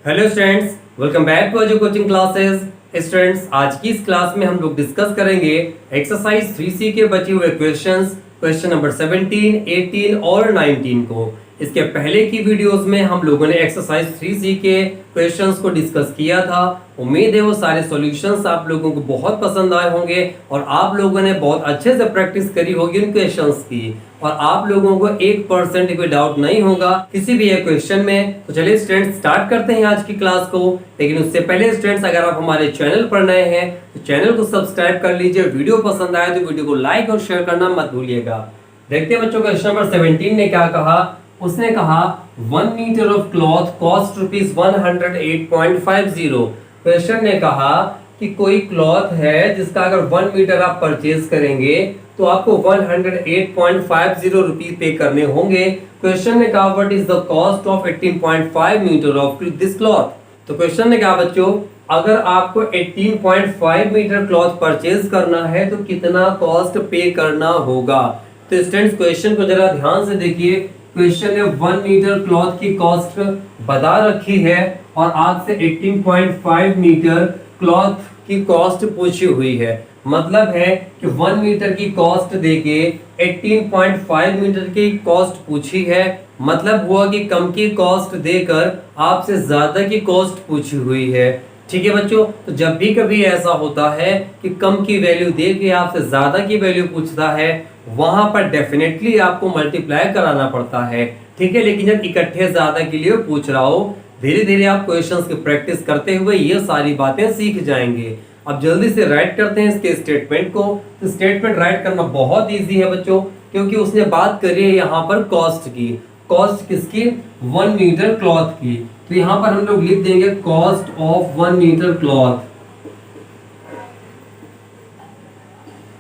Hello students, welcome back to Ajay coaching classes. Students, आज की इस क्लास में हम लोग डिस्कस करेंगे एक्सरसाइज 3C के बचे हुए क्वेश्चंस, क्वेश्चन नंबर 17, 18 और 19 को। इसके पहले की वीडियोस में हम लोगों ने एक्सरसाइज 3C के क्वेश्चंस को डिस्कस किया था। उम्मीद है वो सारे सॉल्यूशंस आप लोगों को बहुत पसंद आए होंगे और आप लोगों ने बहुत अच्छे से प्रैक्टिस करी होगी उन क्वेश्चंस की, और आप लोगों को 1% कोई डाउट नहीं होगा किसी भी एक क्वेश्चन में। तो चलिए स्टूडेंट्स, स्टार्ट करते हैं आज की क्लास को। लेकिन उससे पहले स्टूडेंट्स, अगर आप हमारे चैनल पर नए हैं तो चैनल को सब्सक्राइब कर लीजिए। वीडियो पसंद आए तो वीडियो को लाइक और शेयर करना मत भूलिएगा। देखते हैं बच्चों, क्वेश्चन नंबर 17 ने क्या कहा। उसने कहा 1 metre of cloth cost rupees 108.50। Question ने कहा कि कोई क्लॉथ है जिसका अगर 1 मीटर आप परचेज करेंगे तो आपको 108.50 रुपीज पे करने होंगे। क्वेश्चन ने कहा what is the cost of 18.5 metre of this cloth. तो क्वेश्चन ने कहा बच्चों, अगर आपको 18.5 मीटर क्लॉथ परचेज करना है तो कितना कॉस्ट पे करना होगा। तो स्टूडेंट्स, क्वेश्चन को जरा ध्यान से देखिए। क्वेश्चन ने 1 मीटर क्लॉथ की कॉस्ट बता रखी है और आपसे 18.5 मीटर क्लॉथ की कॉस्ट पूछी हुई है। मतलब है कि 1 मीटर की कॉस्ट देके 18.5 मीटर की कॉस्ट पूछी है। मतलब हुआ कि कम की कॉस्ट देकर आपसे ज्यादा की कॉस्ट पूछी हुई है। ठीक है बच्चों, तो जब भी कभी ऐसा होता है कि कम की वैल्यू दे के आपसे ज्यादा की वैल्यू पूछता है, वहां पर डेफिनेटली आपको मल्टीप्लाई कराना पड़ता है। ठीक है, लेकिन जब इकट्ठे ज्यादा के लिए पूछ रहा हो, धीरे धीरे आप क्वेश्चंस की प्रैक्टिस करते हुए ये सारी बातें सीख जाएंगे। अब जल्दी से राइट करते हैं इसके स्टेटमेंट को। तो स्टेटमेंट राइट करना बहुत इजी है बच्चों, क्योंकि उसने बात करी है यहाँ पर कॉस्ट की। कॉस्ट किसकी? 1 मीटर क्लॉथ की। तो यहाँ पर हम लोग लिख देंगे cost of 1 metre cloth.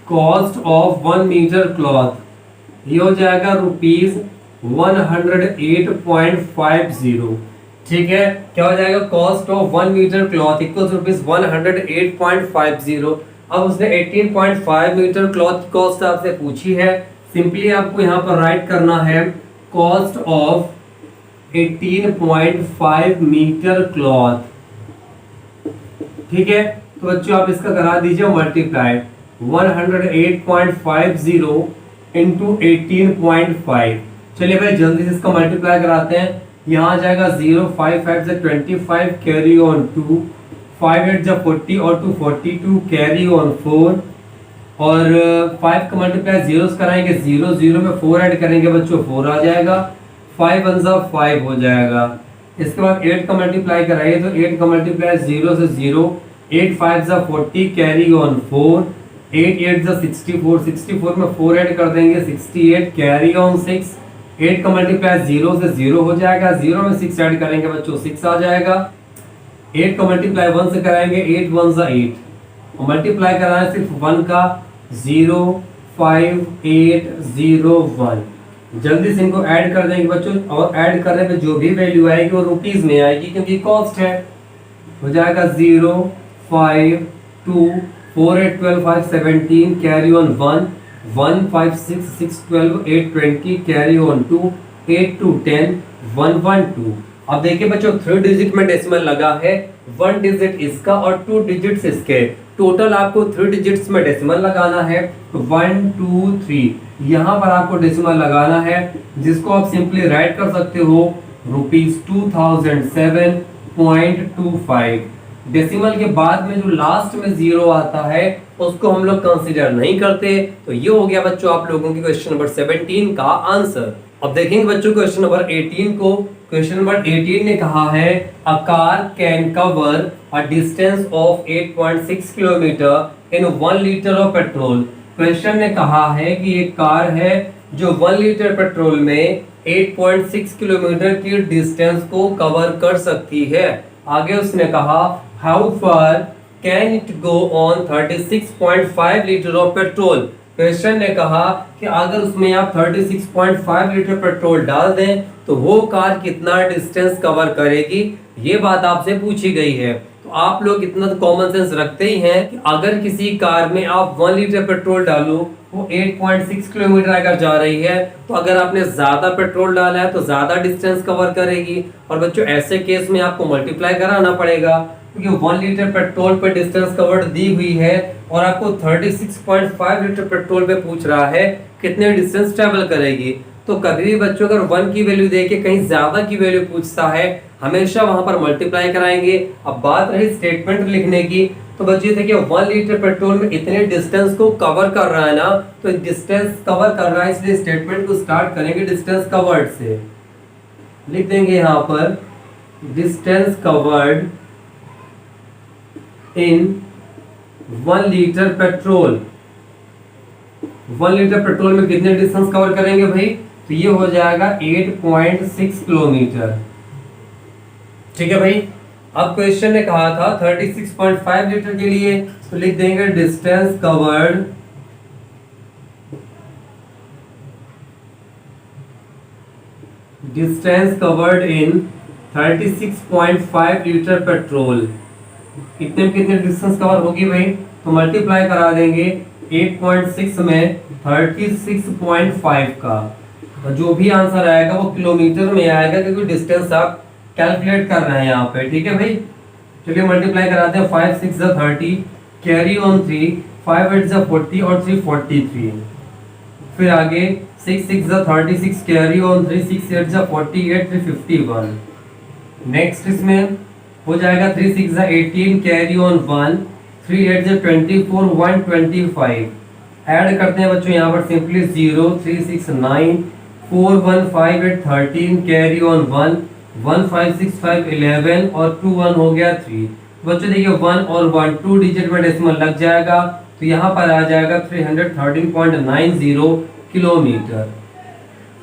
Cost of 1 metre cloth ये हो जाएगा रुपीज 108.50। ठीक है, क्या हो जाएगा? Cost of 1 metre cloth equals rupees 108.50। अब उसने 18.5 मीटर क्लॉथ की कॉस्ट आपसे पूछी है। सिंपली आपको यहाँ पर राइट करना है कॉस्ट ऑफ 18.5 मीटर क्लॉथ। ठीक है, तो बच्चों आप इसका करा दीजिए मल्टीप्लाई। 108.50 इंटू 18.5। चलिए भाई जल्दी से इसका मल्टीप्लाई कराते हैं। यहाँ आ जाएगा 0, 5 5 से 25, कैरी ऑन 2, 5 8 जा 40 और 2 42, कैरी ऑन 4, और 5 का मल्टीप्लाई जीरोस कराएंगे, 0 0 में 4 ऐड करेंगे बच्चों, 4 आ जाएगा। 5 1 जा 5 हो जाएगा। इसके बाद 8 का मल्टीप्लाई कराइए तो 8 का मल्टीप्लाई 0 से 0, 8 5 जा 40, कैरी ऑन 4, 8 8 जा 64, 64 में 4 ऐड कर देंगे, 68, कैरी ऑन 6। 8 का मल्टीप्लाई 0 से 0 हो जाएगा, 0 में 6 ऐड करेंगे बच्चों, 6 आ जाएगा। 8 का मल्टीप्लाई 1 से कराएंगे, 8 1 जा 8, और मल्टीप्लाई कराना सिर्फ 1 का, 0 5 8 0 1। जल्दी से इनको ऐड कर देंगे बच्चों, और ऐड करने पे जो भी वैल्यू आएगी वो रुपीज में आएगी क्योंकि कॉस्ट है। हो जाएगा 0 5 2 4 8 12 5 17, कैरी ऑन 1, 1 5 6 6 12 8 20, कैरी ऑन 2, 8 2 10 1 1 2। अब देखिए बच्चों, 3 डिजिट में डेसिमल लगा है, 1 डिजिट इसका और 2 डिजिट्स इसके। टोटल आपको 3 डिजिट्स में डेसिमल लगाना है। 1 2 3 यहाँ पर आपको डेसिमल लगाना है, जिसको आप सिंपली राइट कर सकते हो रुपीज 2007.25। डेसिमल के बाद में जो लास्ट में 0 आता है उसको हम लोग कंसीडर नहीं करते। तो ये हो गया बच्चों आप लोगों की क्वेश्चन नंबर 17 का आंसर। अब देखेंगे बच्चों क्वेश्चन नंबर 18 को। क्वेश्चन नंबर 18 ने कहा है a car can cover a distance of 8.6 kilometre in 1 litre of petrol. Question ने कहा है कि एक कार है जो 1 लीटर पेट्रोल में 8.6 किलोमीटर की डिस्टेंस को कवर कर सकती है। आगे उसने कहा how far can it go on 36.5 litre of petrol. Question ने कहा कि अगर उसमें आप 36.5 लीटर पेट्रोल डाल दें तो वो कार कितना डिस्टेंस कवर करेगी, ये बात आपसे पूछी गई है। तो आप लोग इतना तो कॉमन सेंस रखते ही हैं कि अगर किसी कार में आप 1 लीटर पेट्रोल डालो वो 8.6 किलोमीटर अगर जा रही है तो अगर आपने ज्यादा पेट्रोल डाला है तो ज्यादा डिस्टेंस कवर करेगी। और बच्चों ऐसे केस में आपको मल्टीप्लाई कराना पड़ेगा, क्योंकि 1 लीटर पेट्रोल पे डिस्टेंस कवर्ड दी हुई है और आपको 36.5 लीटर पेट्रोल पे पूछ रहा है कितने डिस्टेंस ट्रेवल करेगी। तो कभी भी बच्चों अगर 1 की वैल्यू देके कहीं ज्यादा की वैल्यू पूछता है, हमेशा वहां पर मल्टीप्लाई कराएंगे। अब बात रही स्टेटमेंट लिखने की, तो बच्चे देखिए 1 लीटर पेट्रोल में इतने डिस्टेंस को कवर कर रहा है ना, तो डिस्टेंस कवर कर रहा है, इसलिए स्टेटमेंट को स्टार्ट करेंगे डिस्टेंस कवर्ड से। लिख देंगे यहाँ पर distance covered in 1 litre petrol. 1 litre petrol में कितने डिस्टेंस कवर करेंगे भाई? तो ये हो जाएगा 8.6 किलोमीटर। ठीक है भाई। अब क्वेश्चन ने कहा था 36.5 लीटर के लिए, तो लिख देंगे distance covered in 36.5 litre petrol. कितने कितने डिस्टेंस कवर होगी भाई? तो मल्टीप्लाई करा देंगे 8.6 में 36.5 का, और जो भी आंसर आएगा वो किलोमीटर में आएगा, क्योंकि डिस्टेंस आप कैलकुलेट कर रहे हैं यहाँ पे। ठीक है भाई। चलिए मल्टीप्लाई कराते हैं। 5 6 30, कैरी ऑन 3, 5 8 40 और 3 43। फिर आगे 6 6 36, कैरी ऑन 3, 6 8 48, 3 51। नेक्स्ट इसमें हो जाएगा 3 6 18, कैरी ऑन 1, 3 8 24, 125। ऐड करते हैं बच्चों यहाँ पर सिंपली 0 3 6 9, 4 1 5 8 13, कैरी ऑन 1, 1 5 6 5 11 और 2 1 हो गया 3। बच्चों देखिए 1 और 1 2 डिजिट में डेसिमल लग जाएगा, तो यहाँ पर आ जाएगा 313.90 किलोमीटर।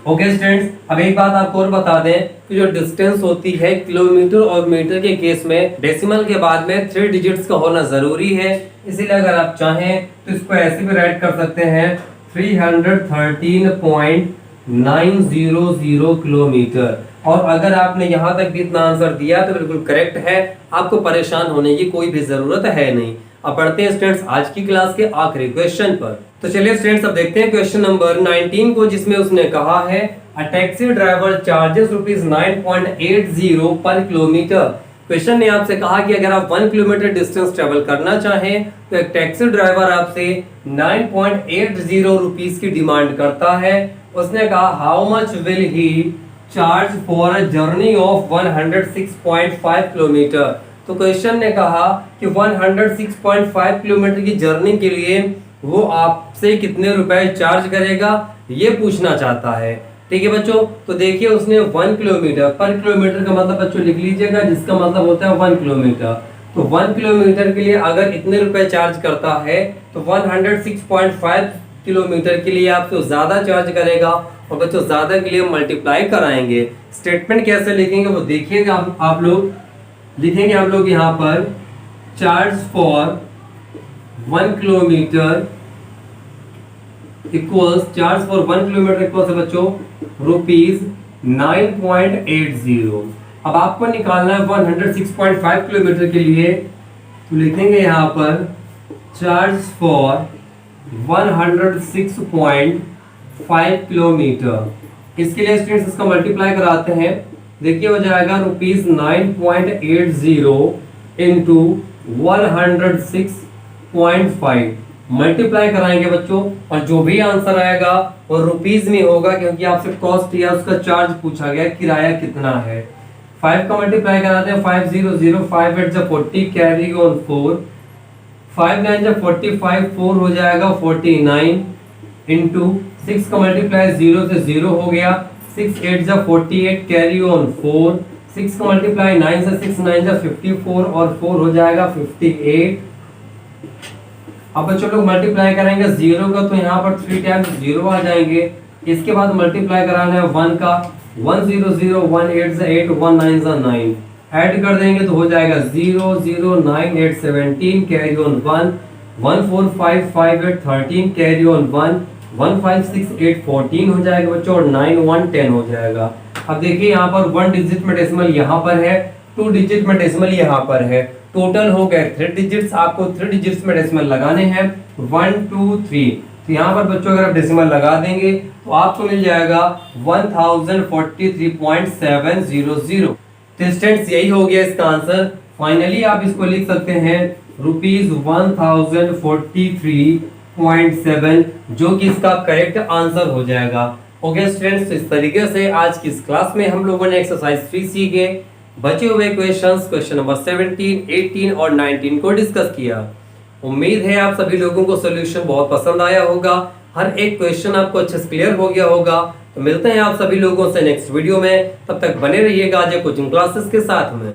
ओके स्टूडेंट्स, अब एक बात आपको और बता दें कि जो डिस्टेंस होती है किलोमीटर और मीटर के केस में डेसिमल के बाद में 3 डिजिट्स का होना जरूरी है। इसीलिए अगर आप चाहें तो इसको ऐसे भी राइट कर सकते हैं 313.900 किलोमीटर। और अगर आपने यहाँ तक भी इतना आंसर दिया तो बिल्कुल करेक्ट है, आपको परेशान होने की कोई भी जरूरत है नहीं। अब पढ़ते हैं स्टूडेंट्स आज की क्लास के आखिरी क्वेश्चन पर। तो चलिए स्टूडेंट्स अब देखते हैं क्वेश्चन नंबर 19 को, जिसमें उसने कहा है अ टैक्सी ड्राइवर चार्जेस ₹9.80 पर किलोमीटर। क्वेश्चन ने आपसे कहा कि अगर आप 1 किलोमीटर डिस्टेंस ट्रेवल करना चाहें तो एक टैक्सी ड्राइवर आपसे 9.80 रुपीस की डिमांड करता है। उसने कहा how much will he charge for a journey of 106.5 kilometre. तो क्वेश्चन ने कहा कि 106.5 किलोमीटर की जर्नी के लिए वो आपसे कितने रुपए चार्ज करेगा, ये पूछना चाहता है। ठीक है बच्चों, तो देखिए उसने 1 किलोमीटर पर किलोमीटर का मतलब बच्चों लिख लीजिएगा, जिसका मतलब होता है 1 किलोमीटर। तो 1 किलोमीटर के लिए अगर इतने रुपए चार्ज करता है तो 106.5 किलोमीटर के लिए आपसे ज्यादा चार्ज करेगा, और बच्चों ज्यादा के लिए मल्टीप्लाई कराएंगे। स्टेटमेंट कैसे लिखेंगे वो देखिएगा आप लोग। लिखेंगे आप लोग यहाँ पर charge for 1 kilometre equals, charge for 1 kilometre equals बच्चों ₹9.80। अब आपको निकालना है 106.5 किलोमीटर के लिए, तो लिखेंगे यहाँ पर चार्ज फॉर 106.5 किलोमीटर। इसके लिए स्टूडेंट्स इसका मल्टीप्लाई कराते हैं। देखिए हो जाएगा ₹9.80 इंटू 106.5 मल्टीप्लाई कराएंगे बच्चों, और जो भी आंसर आएगा वो रुपीस में होगा, क्योंकि आपसे कॉस्ट या उसका चार्ज पूछा गया, किराया कितना है। 5 का मल्टीप्लाई कराते हैं 500, 5 8 40, कैरी ऑन 4, 5 9 45, 4 हो जाएगा 49 इंटू 6 का मल्टीप्लाई 0 से 0 हो गया, 6 8 48, कैरी ऑन 4, 6 का मल्टीप्लाई 9 से 6 9 54 और 4 हो जाएगा 58। अब बच्चों लोग मल्टीप्लाई करेंगे 0 का, तो यहाँ पर 3 टाइम्स 0 आ जाएंगे। इसके बाद मल्टीप्लाई कराना है 1 का, 1 0 0 1 8 8 1 9 9 ऐड कर देंगे तो हो जाएगा 0 0 9 8 17, कैरी ऑन 1 1 4 5 5 8 13, कैरी ऑन 1 1 5 6 8 14 हो जाएगा बच्चों, और 9 1 10 हो जाएगा। अब देखिए यहाँ पर 1 डिजिट में डेसिमल यहाँ पर है, 2 डिजिट में डेसिमल यहाँ पर है, टोटल हो गए 3 डिजिट्स। आपको 3 डिजिट्स में डेसिमल लगाने हैं 1 2 3। तो यहाँ पर बच्चों अगर आप डेसिमल लगा देंगे तो आपको मिल जाएगा 1043.700। तो स्टूडेंट्स यही हो गया इसका आंसर। फाइनली आप इसको लिख सकते हैं ₹1043.7, जो कि इसका करेक्ट आंसर हो जाएगा। ओके स्टूडेंट्स, इस तरीके से आज की इस क्लास में हम लोगों ने एक्सरसाइज 3C के बचे हुए क्वेश्चन नंबर 17, 18 और 19 को डिस्कस किया। उम्मीद है आप सभी लोगों को सॉल्यूशन बहुत पसंद आया होगा, हर एक क्वेश्चन आपको अच्छे से क्लियर हो गया होगा। तो मिलते हैं आप सभी लोगों से नेक्स्ट वीडियो में, तब तक बने रहिएगा अजय कोचिंग क्लासेस के साथ में।